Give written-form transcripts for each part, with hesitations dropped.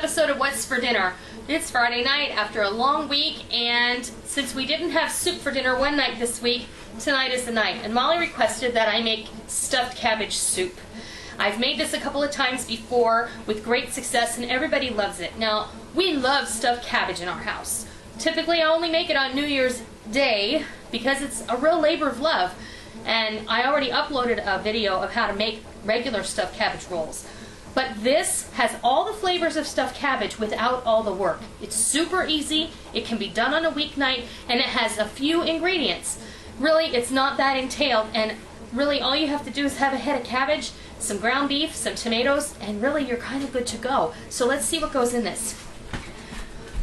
episode of What's for Dinner. It's Friday night after a long week, and since we didn't have soup for dinner one night this week, tonight is the night. And Molly requested that I make stuffed cabbage soup. I've made this a couple of times before with great success, and everybody loves it. Now, we love stuffed cabbage in our house. Typically, I only make it on New Year's Day because it's a real labor of love. And I already uploaded a video of how to make regular stuffed cabbage rolls. But this has all the flavors of stuffed cabbage without all the work. It's super easy, it can be done on a weeknight, and it has a few ingredients. Really, it's not that entailed, and really all you have to do is have a head of cabbage, some ground beef, some tomatoes, and really you're kind of good to go. So let's see what goes in this.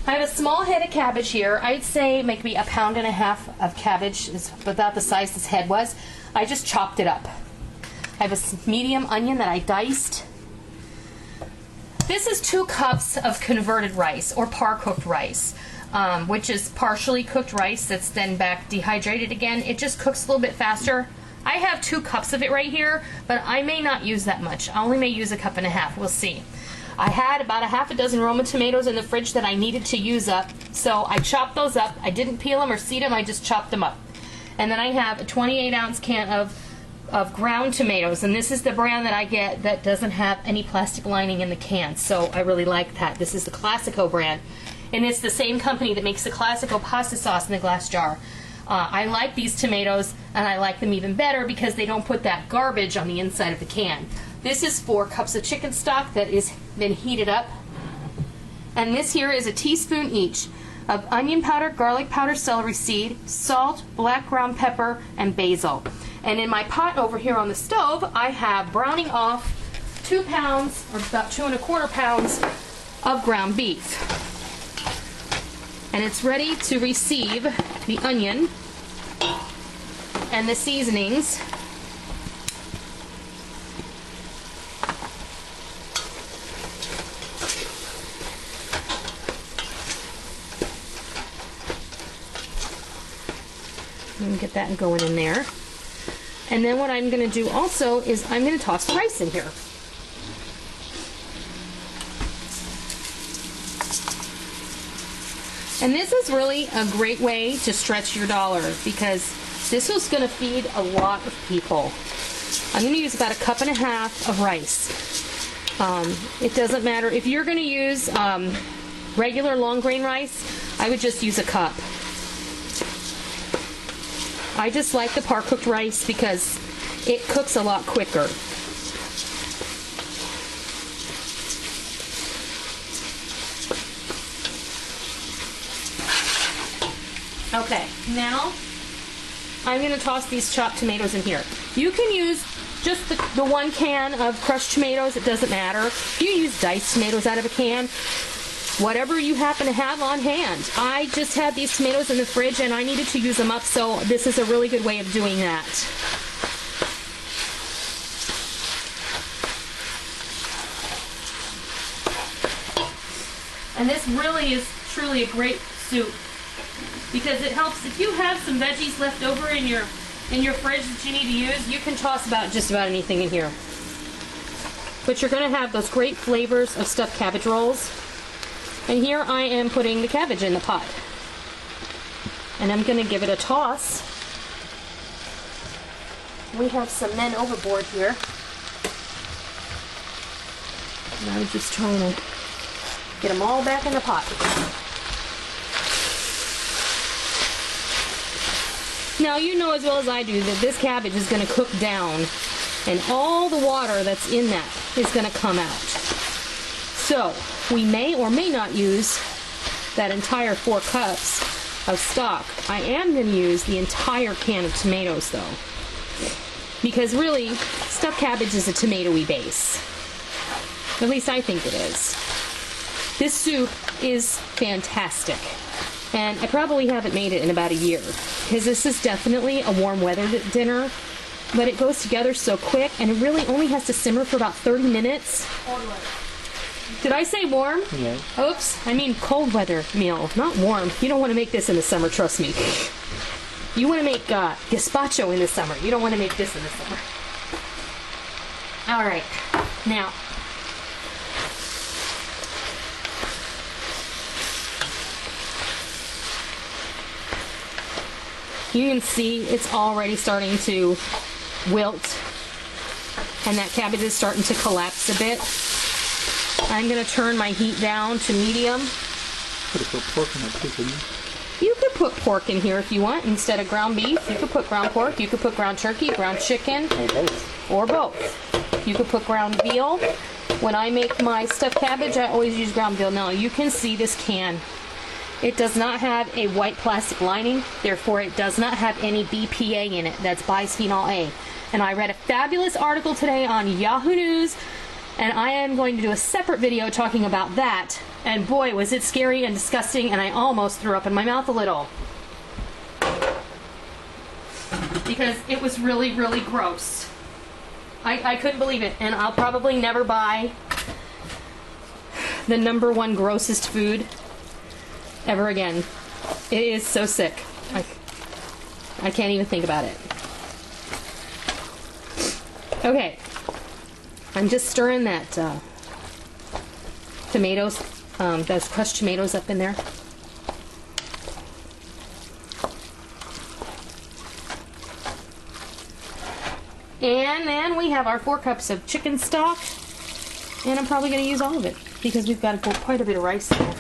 I have a small head of cabbage here. I'd say maybe 1.5 pounds of cabbage is about the size this head was. I just chopped it up. I have a medium onion that I diced. This is 2 cups of converted rice or par-cooked rice, which is partially cooked rice that's then back dehydrated again. It just cooks a little bit faster. I have 2 cups of it right here, but I may not use that much. I only may use 1.5 cups. We'll see. I had about 6 Roma tomatoes in the fridge that I needed to use up, so I chopped those up. I didn't peel them or seed them, I just chopped them up. And then I have a 28-ounce can of ground tomatoes, and this is the brand that I get that doesn't have any plastic lining in the can, so I really like that. This is the Classico brand, and it's the same company that makes the Classico pasta sauce in the glass jar. I like these tomatoes, and I like them even better because they don't put that garbage on the inside of the can. This is 4 cups of chicken stock that has been heated up, and this here is a teaspoon each of onion powder, garlic powder, celery seed, salt, black ground pepper, and basil. And in my pot over here on the stove, I have browning off 2 pounds, or about 2¼ pounds of ground beef. And it's ready to receive the onion and the seasonings. Let me get that going in there. And then what I'm going to do also is I'm going to toss the rice in here. And this is really a great way to stretch your dollar because this is going to feed a lot of people. I'm going to use about 1.5 cups of rice. It doesn't matter. If you're going to use regular long grain rice, I would just use 1 cup. I just like the par-cooked rice because it cooks a lot quicker. Okay, now I'm going to toss these chopped tomatoes in here. You can use just the 1 can of crushed tomatoes, it doesn't matter. You can use diced tomatoes out of a can. Whatever you happen to have on hand. I just had these tomatoes in the fridge and I needed to use them up, so this is a really good way of doing that. And this really is truly a great soup because it helps if you have some veggies left over in your fridge that you need to use, you can toss just about anything in here. But you're going to have those great flavors of stuffed cabbage rolls. And here I am putting the cabbage in the pot. And I'm going to give it a toss. We have some men overboard here. And I'm just trying to get them all back in the pot. Now you know as well as I do that this cabbage is going to cook down and all the water that's in that is going to come out. So we may or may not use that entire 4 cups of stock. I am going to use the entire can of tomatoes though, because really stuffed cabbage is a tomatoey base. At least I think it is. This soup is fantastic, and I probably haven't made it in about a year because this is definitely a warm weather dinner, but it goes together so quick, and it really only has to simmer for about 30 minutes. Did I say warm? Yeah. Oops, I mean cold weather meal, not warm. You don't want to make this in the summer, trust me. You want to make gazpacho in the summer. You don't want to make this in the summer. All right, now You can see it's already starting to wilt, and that cabbage is starting to collapse a bit. I'm going to turn my heat down to medium. Could have put pork in that too, couldn't you? You could put pork in here if you want instead of ground beef. You could put ground pork. You could put ground turkey, ground chicken. Or both. Or both. You could put ground veal. When I make my stuffed cabbage, I always use ground veal. Now, you can see this can. It does not have a white plastic lining, therefore it does not have any BPA in it. That's bisphenol A. And I read a fabulous article today on Yahoo News, and I am going to do a separate video talking about that. And boy, was it scary and disgusting, and I almost threw up in my mouth a little. Because it was really, really gross. I couldn't believe it, and I'll probably never buy the #1 grossest food ever again. It is so sick. I can't even think about it. Okay. I'm just stirring that tomatoes, those crushed tomatoes up in there. And then we have our 4 cups of chicken stock. And I'm probably going to use all of it because we've got quite a bit of rice there.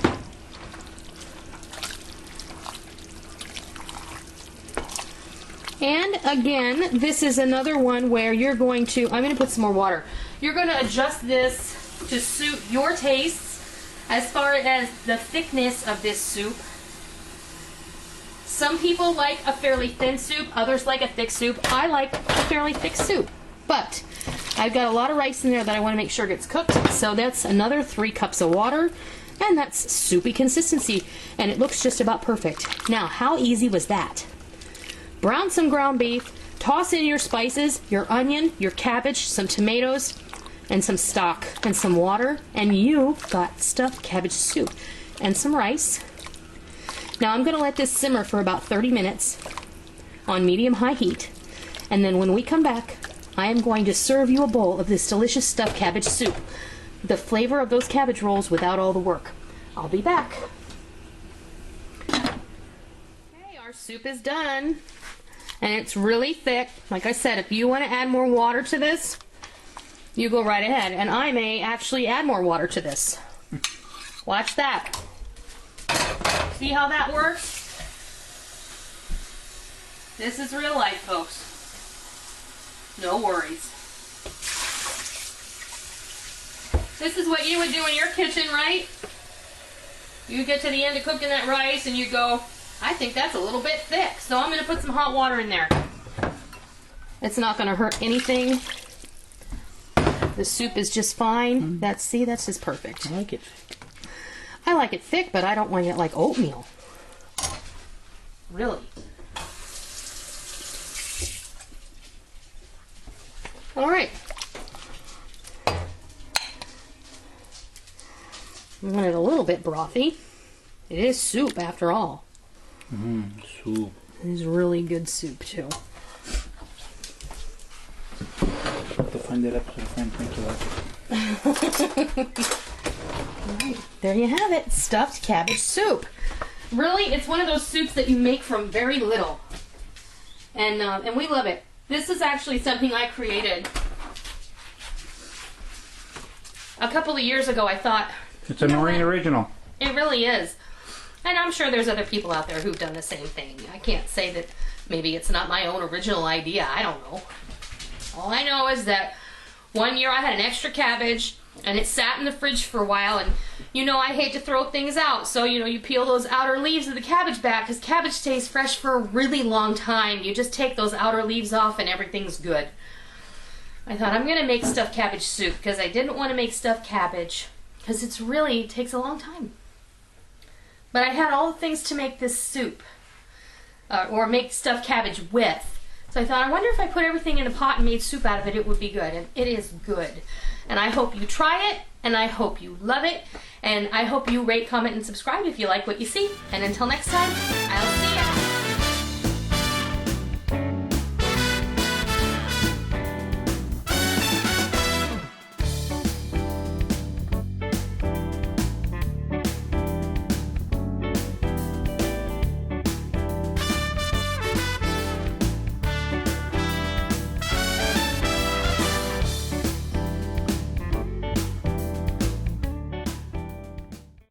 And again, this is another one where you're going to, I'm going to put some more water. You're going to adjust this to suit your tastes as far as the thickness of this soup. Some people like a fairly thin soup, others like a thick soup. I like a fairly thick soup, but I've got a lot of rice in there that I want to make sure gets cooked, so that's another 3 cups of water, and that's soupy consistency, and it looks just about perfect. Now, how easy was that? Brown some ground beef, toss in your spices, your onion, your cabbage, some tomatoes, and some stock, and some water, and you've got stuffed cabbage soup, and some rice. Now I'm going to let this simmer for about 30 minutes on medium-high heat, and then when we come back, I am going to serve you a bowl of this delicious stuffed cabbage soup. The flavor of those cabbage rolls without all the work. I'll be back. Okay, our soup is done, and it's really thick. Like I said, if you want to add more water to this, you go right ahead, and I may actually add more water to this. Watch that. See how that works? This is real life, folks. No worries. This is what you would do in your kitchen, right? You get to the end of cooking that rice and you go, I think that's a little bit thick, so I'm going to put some hot water in there. It's not going to hurt anything. The soup is just fine. See, that's just perfect. I like it thick. I like it thick, but I don't want it like oatmeal. Really. All right. I want it a little bit brothy. It is soup after all. Soup. It is really good soup too. To find that episode of Friends Make You Like It. Right, there you have it, stuffed cabbage soup. Really, it's one of those soups that you make from very little, and we love it. This is actually something I created a couple of years ago. I thought It's a Noreen original. it really is, and I'm sure there's other people out there who've done the same thing. I can't say that maybe it's not my own original idea. I don't know. All I know is that one year I had an extra cabbage, and it sat in the fridge for a while, and you know I hate to throw things out, so you know you peel those outer leaves of the cabbage back because cabbage stays fresh for a really long time. You just take those outer leaves off and everything's good. I thought I'm gonna make stuffed cabbage soup because I didn't want to make stuffed cabbage because it really takes a long time. But I had all the things to make this soup or make stuffed cabbage with. So I thought, I wonder if I put everything in a pot and made soup out of it, it would be good. And it is good. And I hope you try it, and I hope you love it, and I hope you rate, comment, and subscribe if you like what you see. And until next time, I'll see you.